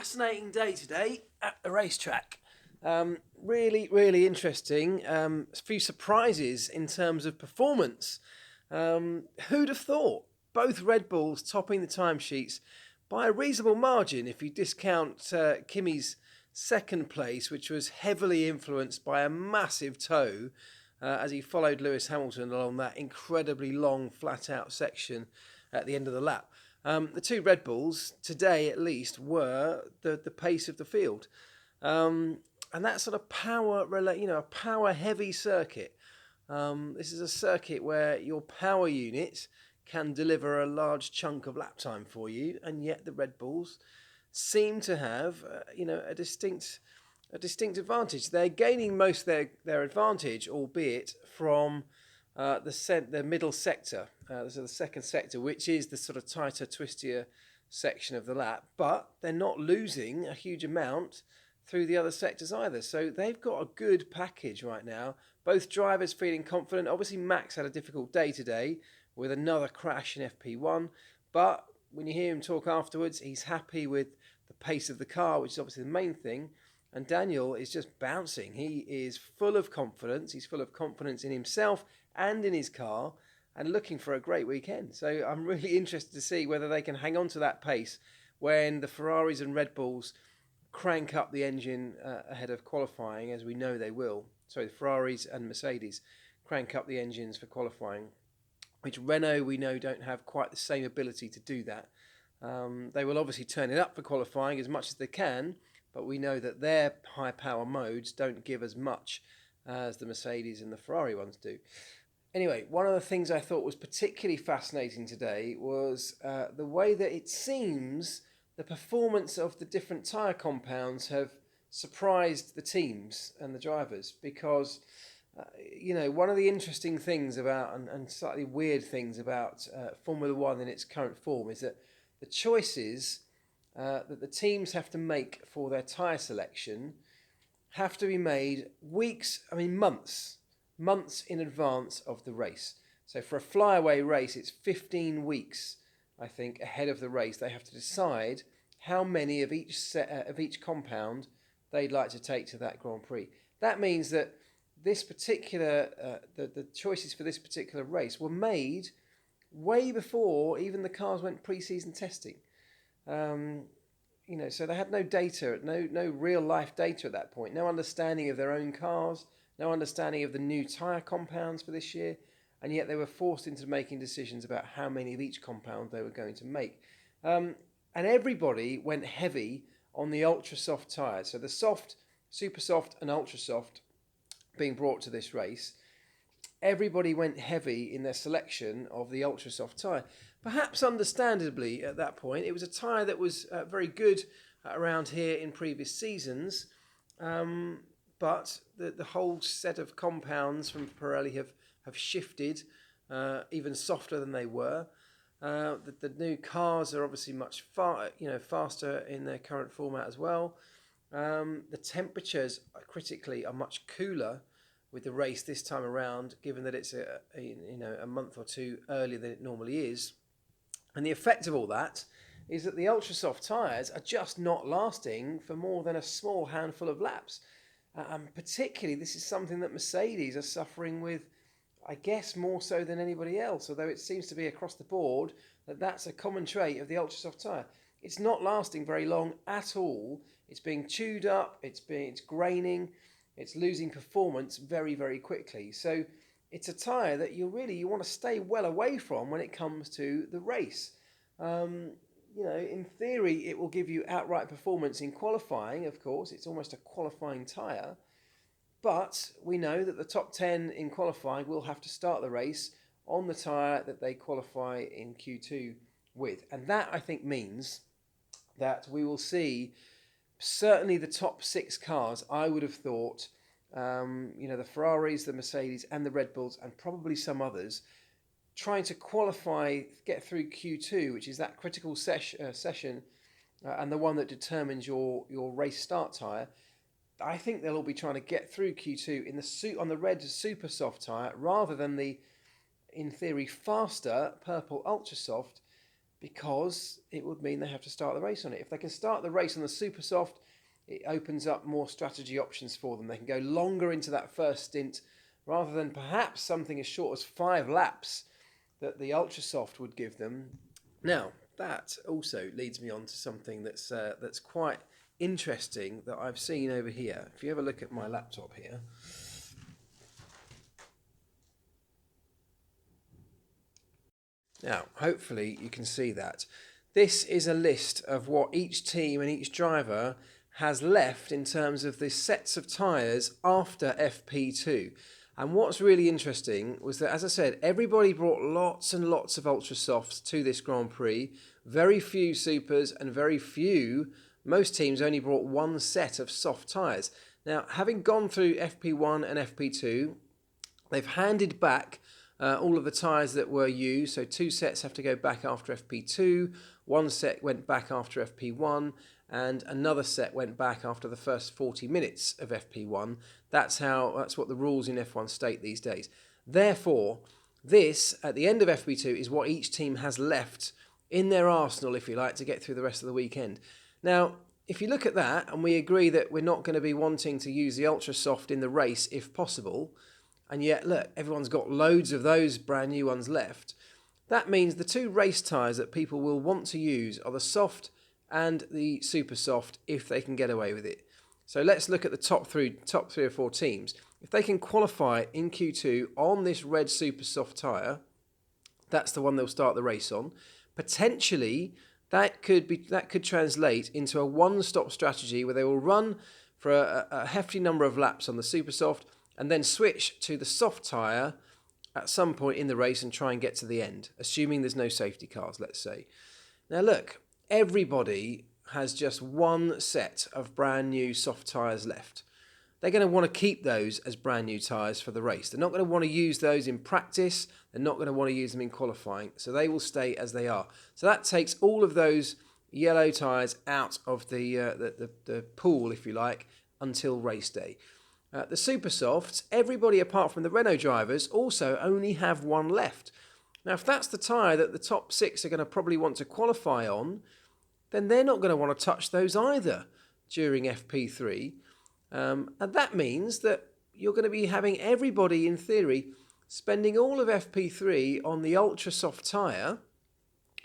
fascinating day today at the racetrack. Really interesting. A few surprises in terms of performance. Who'd have thought? Both Red Bulls topping the timesheets by a reasonable margin if you discount Kimi's second place, which was heavily influenced by a massive tow as he followed Lewis Hamilton along that incredibly long flat-out section at the end of the lap. The two Red Bulls today, at least, were the pace of the field, and that sort of a power-heavy circuit. This is a circuit where your power unit can deliver a large chunk of lap time for you, and yet the Red Bulls seem to have, a distinct advantage. They're gaining most of their advantage, albeit from the middle sector, so the second sector, which is the sort of tighter, twistier section of the lap, but they're not losing a huge amount through the other sectors either. So they've got a good package right now. Both drivers feeling confident. Obviously, Max had a difficult day today with another crash in FP1, but when you hear him talk afterwards, he's happy with the pace of the car, which is obviously the main thing. And Daniel is just bouncing. He is full of confidence. He's full of confidence in himself and in his car and looking for a great weekend. So I'm really interested to see whether they can hang on to that pace when the Ferraris and Red Bulls crank up the engine ahead of qualifying, as we know they will. Sorry, the Ferraris and Mercedes crank up the engines for qualifying, which Renault, we know, don't have quite the same ability to do that. They will obviously turn it up for qualifying as much as they can, but we know that their high power modes don't give as much as the Mercedes and the Ferrari ones do. Anyway, one of the things I thought was particularly fascinating today was the way that it seems the performance of the different tyre compounds have surprised the teams and the drivers, because one of the interesting things about and slightly weird things about Formula One in its current form is that the choices that the teams have to make for their tyre selection have to be made months in advance of the race. So for a flyaway race, it's 15 weeks, I think, ahead of the race. They have to decide how many of each compound they'd like to take to that Grand Prix. That means that this particular the choices for this particular race were made way before even the cars went pre-season testing. So they had no data, no real life data at that point, no understanding of their own cars, no understanding of the new tyre compounds for this year, and yet they were forced into making decisions about how many of each compound they were going to make. And everybody went heavy on the ultra soft tyres. So the soft, super soft and ultra soft being brought to this race, everybody went heavy in their selection of the ultra soft tyre. Perhaps understandably at that point, it was a tyre that was very good around here in previous seasons, but the whole set of compounds from Pirelli have shifted, even softer than they were. The new cars are obviously much faster in their current format as well. The temperatures critically are much cooler with the race this time around, given that it's a month or two earlier than it normally is. And the effect of all that is that the ultra soft tyres are just not lasting for more than a small handful of laps. And particularly, this is something that Mercedes are suffering with, I guess, more so than anybody else, although it seems to be across the board that that's a common trait of the ultra soft tyre. It's not lasting very long at all. It's being chewed up, it's graining, it's losing performance very, very quickly. So it's a tyre that you want to stay well away from when it comes to the race. In theory, it will give you outright performance in qualifying, of course. It's almost a qualifying tyre. But we know that the top 10 in qualifying will have to start the race on the tyre that they qualify in Q2 with. And that, I think, means that we will see certainly the top 6 cars, I would have thought, the Ferraris, the Mercedes and the Red Bulls, and probably some others, trying to qualify, get through Q2, which is that critical session and the one that determines your race start tyre. I think they'll all be trying to get through Q2 on the red super soft tyre rather than the, in theory, faster purple ultra soft, because it would mean they have to start the race on it. If they can start the race on the super soft, it opens up more strategy options for them. They can go longer into that first stint rather than perhaps something as short as 5 laps that the ultra soft would give them. Now, that also leads me on to something that's quite interesting that I've seen over here. If you have a look at my laptop here. Now, hopefully you can see that. This is a list of what each team and each driver has left in terms of the sets of tyres after FP2. And what's really interesting was that, as I said, everybody brought lots and lots of ultra softs to this Grand Prix. Very few supers and very few, most teams only brought one set of soft tyres. Now, having gone through FP1 and FP2, they've handed back all of the tyres that were used. So 2 sets have to go back after FP2, 1 set went back after FP1, and another set went back after the first 40 minutes of FP1. That's what the rules in F1 state these days. Therefore, this, at the end of FP2, is what each team has left in their arsenal, if you like, to get through the rest of the weekend. Now, if you look at that, and we agree that we're not going to be wanting to use the ultra soft in the race if possible, and yet, look, everyone's got loads of those brand new ones left, that means the 2 race tyres that people will want to use are the soft and the super soft if they can get away with it. So let's look at the top three or 4 teams. If they can qualify in Q2 on this red super soft tyre, that's the one they'll start the race on. Potentially, that could translate into a one-stop strategy where they will run for a hefty number of laps on the super soft and then switch to the soft tyre at some point in the race and try and get to the end, assuming there's no safety cars, let's say. Now look, everybody has just one set of brand new soft tyres left. They're going to want to keep those as brand new tyres for the race. They're not going to want to use those in practice. They're not going to want to use them in qualifying. So they will stay as they are. So that takes all of those yellow tyres out of the pool, if you like, until race day. The super softs, everybody apart from the Renault drivers also only have one left. Now, if that's the tyre that the top 6 are going to probably want to qualify on, then they're not going to want to touch those either during FP3. And that means that you're going to be having everybody, in theory, spending all of FP3 on the ultra soft tyre,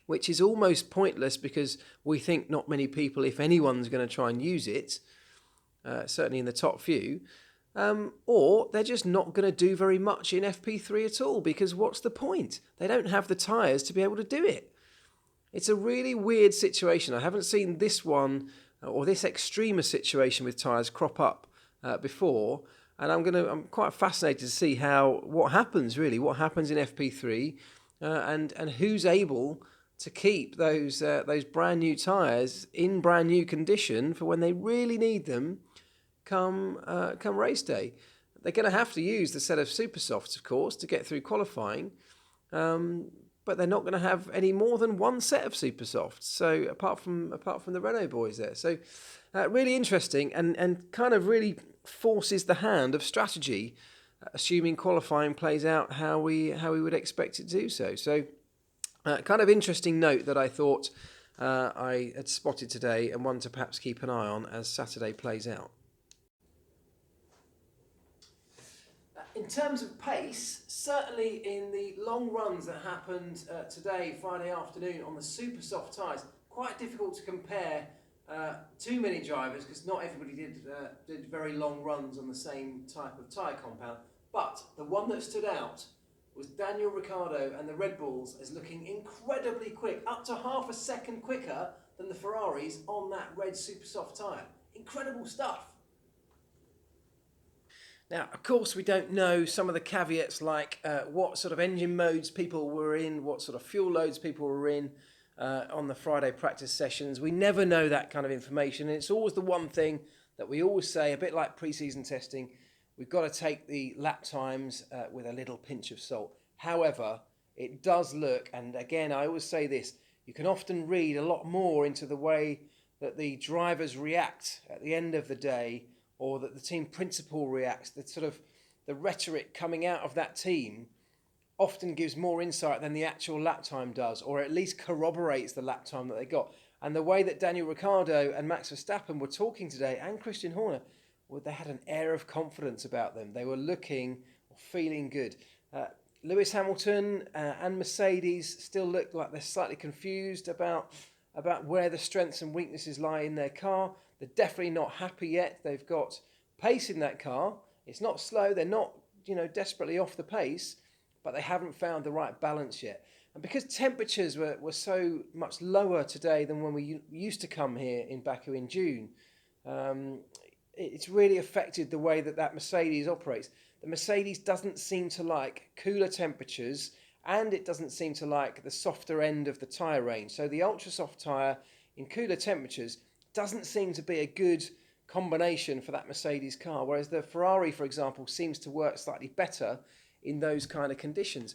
which is almost pointless because we think not many people, if anyone's going to try and use it, certainly in the top few, or they're just not going to do very much in FP3 at all, because what's the point? They don't have the tyres to be able to do it. It's a really weird situation. I haven't seen this one or this extreme situation with tyres crop up before, and I'm quite fascinated to see what happens in FP3 and who's able to keep those brand new tyres in brand new condition for when they really need them come race day. They're going to have to use the set of super softs, of course, to get through qualifying, but they're not going to have any more than one set of super softs. So apart from the Renault boys there, so really interesting and kind of really forces the hand of strategy, assuming qualifying plays out how we would expect it to do so. So kind of interesting note that I thought I had spotted today, and one to perhaps keep an eye on as Saturday plays out. In terms of pace, certainly in the long runs that happened today, Friday afternoon, on the super soft tyres, quite difficult to compare too many drivers because not everybody did very long runs on the same type of tyre compound. But the one that stood out was Daniel Ricciardo and the Red Bulls as looking incredibly quick, up to half a second quicker than the Ferraris on that red super soft tyre. Incredible stuff. Now, of course, we don't know some of the caveats like what sort of engine modes people were in, what sort of fuel loads people were in on the Friday practice sessions. We never know that kind of information. And it's always the one thing that we always say, a bit like pre-season testing, we've got to take the lap times with a little pinch of salt. However, it does look, and again, I always say this, you can often read a lot more into the way that the drivers react at the end of the day, or that the team principal reacts, the rhetoric coming out of that team often gives more insight than the actual lap time does, or at least corroborates the lap time that they got. And the way that Daniel Ricciardo and Max Verstappen were talking today, and Christian Horner, well, they had an air of confidence about them. They were looking or feeling good. Lewis Hamilton and Mercedes still look like they're slightly confused about where the strengths and weaknesses lie in their car. They're definitely not happy yet. They've got pace in that car. It's not slow. They're not, desperately off the pace, but they haven't found the right balance yet. And because temperatures were so much lower today than when we used to come here in Baku in June, it's really affected the way that Mercedes operates. The Mercedes doesn't seem to like cooler temperatures, and it doesn't seem to like the softer end of the tyre range. So the ultra soft tyre in cooler temperatures doesn't seem to be a good combination for that Mercedes car, whereas the Ferrari, for example, seems to work slightly better in those kind of conditions.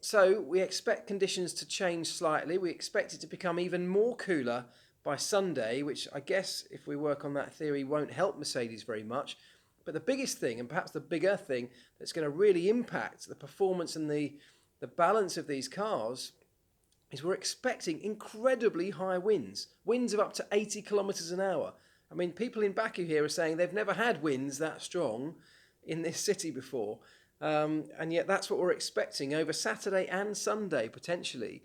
So we expect conditions to change slightly. We expect it to become even more cooler by Sunday, which I guess, if we work on that theory, won't help Mercedes very much. But the biggest thing, and perhaps the bigger thing, that's going to really impact the performance and the balance of these cars is we're expecting incredibly high winds of up to 80 kilometres an hour. I mean, people in Baku here are saying they've never had winds that strong in this city before. And yet that's what we're expecting over Saturday and Sunday, potentially.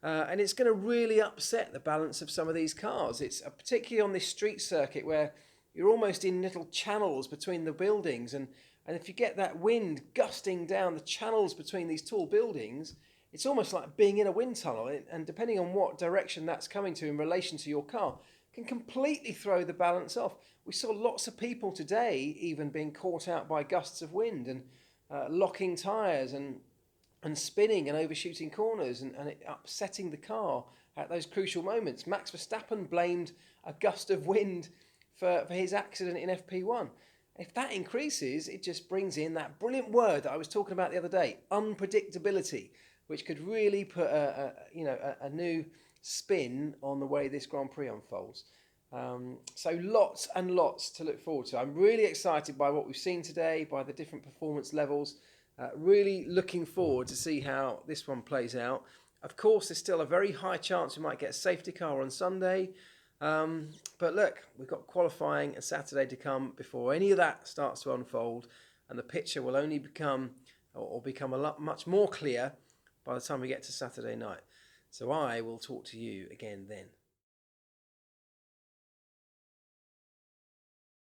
And it's going to really upset the balance of some of these cars. It's particularly on this street circuit where you're almost in little channels between the buildings. And if you get that wind gusting down the channels between these tall buildings, it's almost like being in a wind tunnel. And depending on what direction that's coming to in relation to your car, can completely throw the balance off. We saw lots of people today even being caught out by gusts of wind and locking tyres and spinning and overshooting corners and it upsetting the car at those crucial moments. Max Verstappen blamed a gust of wind for his accident in FP1. If that increases, it just brings in that brilliant word that I was talking about the other day, unpredictability, which could really put a new spin on the way this Grand Prix unfolds. So lots and lots to look forward to. I'm really excited by what we've seen today, by the different performance levels. Really looking forward to see how this one plays out. Of course, there's still a very high chance we might get a safety car on Sunday. But look, we've got qualifying and Saturday to come before any of that starts to unfold, and the picture will only become much more clear by the time we get to Saturday night. So I will talk to you again then.